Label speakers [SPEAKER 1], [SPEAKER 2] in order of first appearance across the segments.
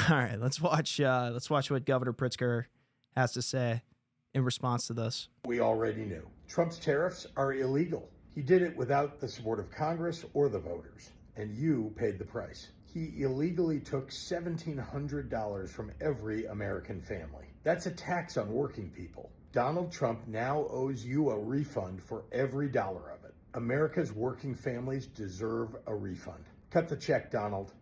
[SPEAKER 1] All right, let's watch what Governor Pritzker has to say in response to this.
[SPEAKER 2] We already knew. Trump's tariffs are illegal. He did it without the support of Congress or the voters, and you paid the price. He illegally took $1,700 from every American family. That's a tax on working people. Donald Trump now owes you a refund for every dollar of it. America's working families deserve a refund. Cut the check, Donald.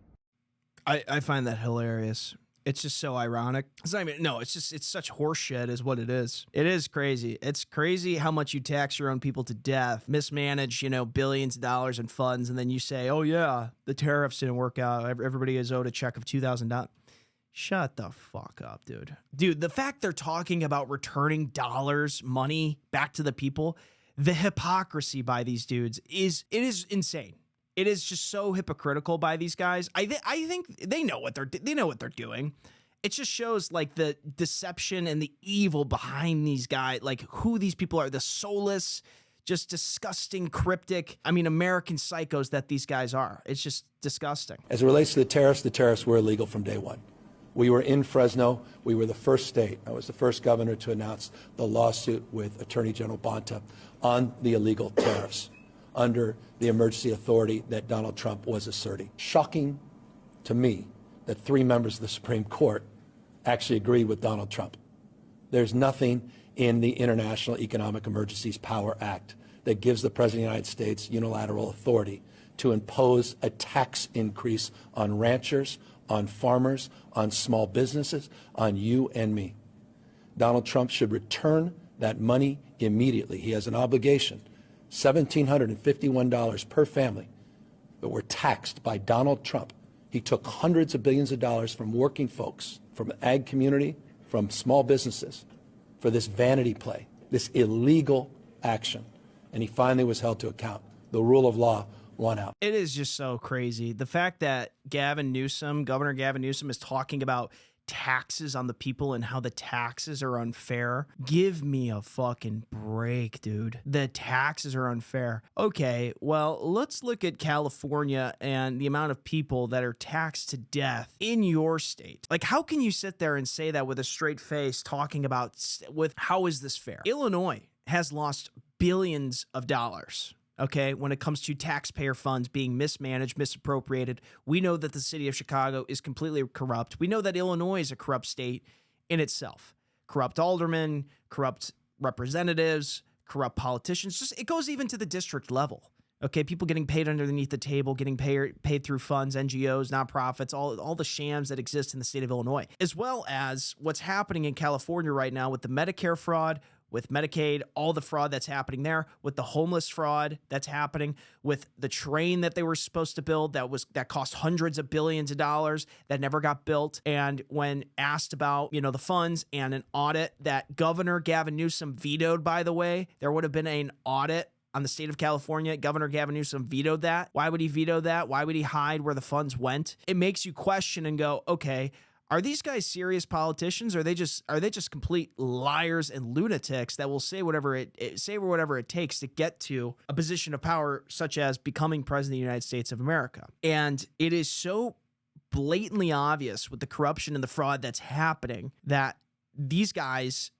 [SPEAKER 1] I find that hilarious. It's just so ironic. It's not even, no, it's such horseshit is what it is. It is crazy. It's crazy how much you tax your own people to death, mismanage, billions of dollars in funds, and then you say, oh yeah, the tariffs didn't work out. Everybody is owed a check of $2,000. Shut the fuck up, dude. Dude, the fact they're talking about returning dollars, money back to the people, the hypocrisy by these dudes is insane. It is just so hypocritical by these guys. I think they know what they're doing. It just shows like the deception and the evil behind these guys, like who these people are, the soulless, just disgusting, cryptic, American psychos that these guys are. It's just disgusting.
[SPEAKER 3] As it relates to the tariffs were illegal from day one. We were in Fresno. We were the first state. I was the first governor to announce the lawsuit with Attorney General Bonta on the illegal tariffs under the emergency authority that Donald Trump was asserting. Shocking to me that 3 members of the Supreme Court actually agreed with Donald Trump. There's nothing in the International Economic Emergencies Power Act that gives the President of the United States unilateral authority to impose a tax increase on ranchers, on farmers, on small businesses, on you and me. Donald Trump should return that money immediately. He has an obligation. $1,751 per family that were taxed by Donald Trump. He took hundreds of billions of dollars from working folks, from the ag community, from small businesses for this vanity play, this illegal action. And he finally was held to account. The rule of law won out.
[SPEAKER 1] It is just so crazy. The fact that Governor Gavin Newsom is talking about taxes on the people and how the taxes are unfair. Give me a fucking break, dude. The taxes are unfair. Okay, well, let's look at California and the amount of people that are taxed to death in your state. Like, how can you sit there and say that with a straight face, talking about how is this fair? Illinois has lost billions of dollars. Okay, when it comes to taxpayer funds being mismanaged, misappropriated. We know that the city of Chicago is completely corrupt. We know that Illinois is a corrupt state in itself. Corrupt aldermen, corrupt representatives, corrupt politicians. Just it goes even to the district level. Okay, people getting paid underneath the table, getting paid through funds, NGOs, nonprofits, all the shams that exist in the state of Illinois, as well as what's happening in California right now with the Medicare fraud, with Medicaid, all the fraud that's happening there, with the homeless fraud that's happening, with the train that they were supposed to build that cost hundreds of billions of dollars that never got built. And when asked about, the funds and an audit that Governor Gavin Newsom vetoed, by the way, there would have been an audit on the state of California. Governor Gavin Newsom vetoed that. Why would he veto that? Why would he hide where the funds went? It makes you question and go, okay, are these guys serious politicians? Or are they just complete liars and lunatics that will say whatever it takes to get to a position of power, such as becoming president of the United States of America? And it is so blatantly obvious with the corruption and the fraud that's happening that these guys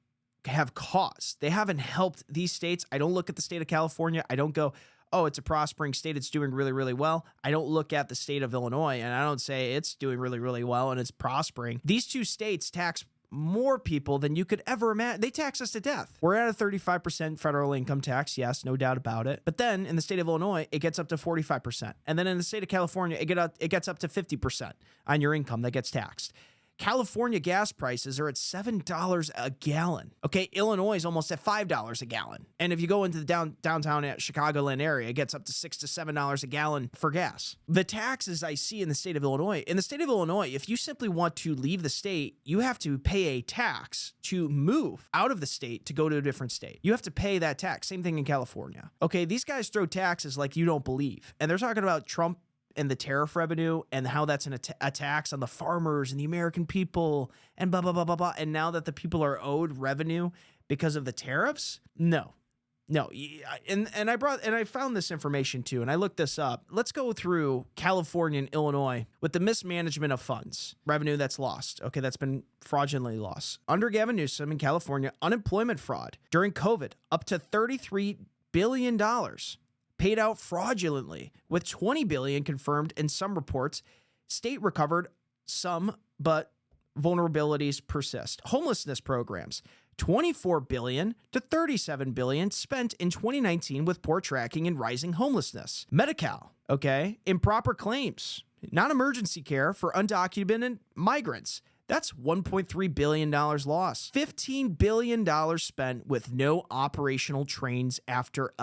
[SPEAKER 1] have caused. They haven't helped these states. I don't look at the state of California. I don't go, oh, it's a prospering state, it's doing really, really well. I don't look at the state of Illinois and I don't say it's doing really, really well and it's prospering. These two states tax more people than you could ever imagine. They tax us to death. We're at a 35% federal income tax, yes, no doubt about it. But then in the state of Illinois, it gets up to 45%. And then in the state of California, it gets up to 50% on your income that gets taxed. California gas prices are at $7 a gallon. Okay, Illinois is almost at $5 a gallon. And if you go into the downtown Chicagoland area, it gets up to $6 to $7 a gallon for gas. The taxes I see in the state of Illinois, if you simply want to leave the state, you have to pay a tax to move out of the state to go to a different state. You have to pay that tax. Same thing in California. Okay, these guys throw taxes like you don't believe. And they're talking about Trump and the tariff revenue and how that's a tax on the farmers and the American people and blah, blah, blah, blah, blah. And now that the people are owed revenue because of the tariffs, no. No, and I found this information too, and I looked this up. Let's go through California and Illinois with the mismanagement of funds, revenue that's lost. Okay, that's been fraudulently lost. Under Gavin Newsom in California, unemployment fraud during COVID, up to $33 billion paid out fraudulently, with $20 billion confirmed in some reports. State recovered some, but vulnerabilities persist. Homelessness programs, $24 billion to $37 billion spent in 2019 with poor tracking and rising homelessness. Medi-Cal, okay, improper claims, non-emergency care for undocumented migrants. That's $1.3 billion lost. $15 billion spent with no operational trains after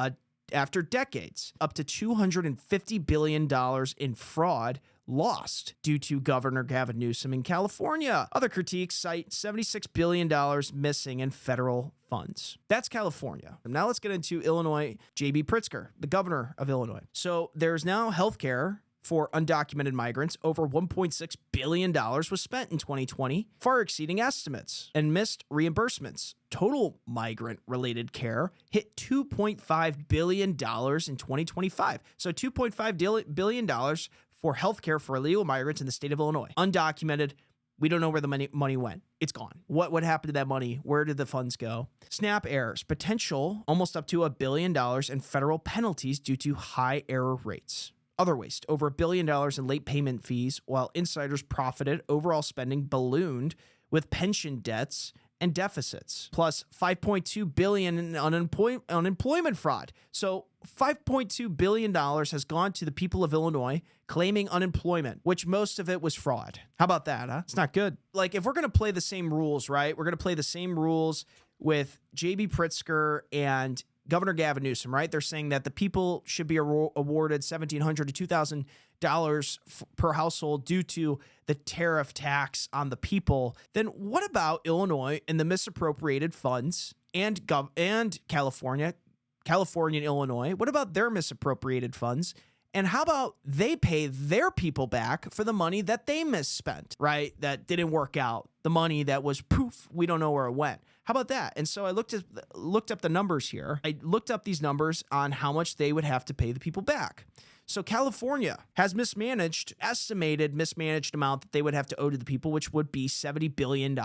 [SPEAKER 1] decades. Up to $250 billion in fraud lost due to Governor Gavin Newsom in California. Other critiques cite $76 billion missing in federal funds. That's California. Now let's get into Illinois. J.B. Pritzker, the governor of Illinois. So there's now healthcare for undocumented migrants. Over $1.6 billion was spent in 2020, far exceeding estimates, and missed reimbursements. Total migrant-related care hit $2.5 billion in 2025. So $2.5 billion for healthcare for illegal migrants in the state of Illinois. Undocumented, we don't know where the money went. It's gone. What happened to that money? Where did the funds go? SNAP errors, potential almost up to $1 billion in federal penalties due to high error rates. Other waste, over $1 billion in late payment fees, while insiders profited. Overall spending ballooned with pension debts and deficits, plus $5.2 billion in unemployment fraud. So $5.2 billion has gone to the people of Illinois claiming unemployment, which most of it was fraud. How about that, huh? It's not good. Like, if we're going to play the same rules, right? We're going to play the same rules with J.B. Pritzker and Governor Gavin Newsom, right? They're saying that the people should be awarded $1,700 to $2,000 per household due to the tariff tax on the people. Then what about Illinois and the misappropriated funds and California and Illinois? What about their misappropriated funds? And how about they pay their people back for the money that they misspent, right? That didn't work out. The money that was poof, we don't know where it went. How about that? And so I looked up the numbers here. I looked up these numbers on how much they would have to pay the people back. So California has estimated mismanaged amount that they would have to owe to the people, which would be $70 billion.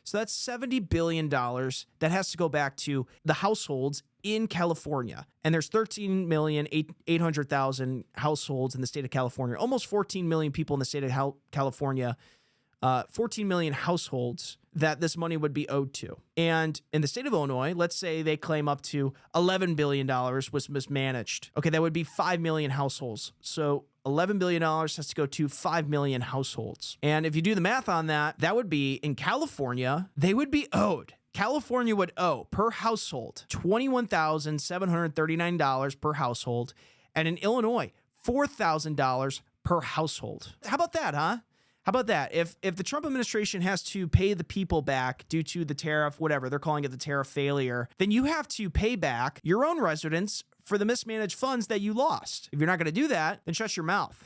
[SPEAKER 1] So that's $70 billion that has to go back to the households in California. And there's 13,800,000 households in the state of California, almost 14 million people in the state of California, 14 million households that this money would be owed to. And in the state of Illinois, let's say they claim up to $11 billion was mismanaged. Okay, that would be 5 million households. So $11 billion has to go to 5 million households. And if you do the math on that, that would be in California, they would be owed. California would owe per household $21,739 per household. And in Illinois, $4,000 per household. How about that, huh? How about that? If the Trump administration has to pay the people back due to the tariff, whatever, they're calling it the tariff failure, then you have to pay back your own residents for the mismanaged funds that you lost. If you're not going to do that, then shut your mouth.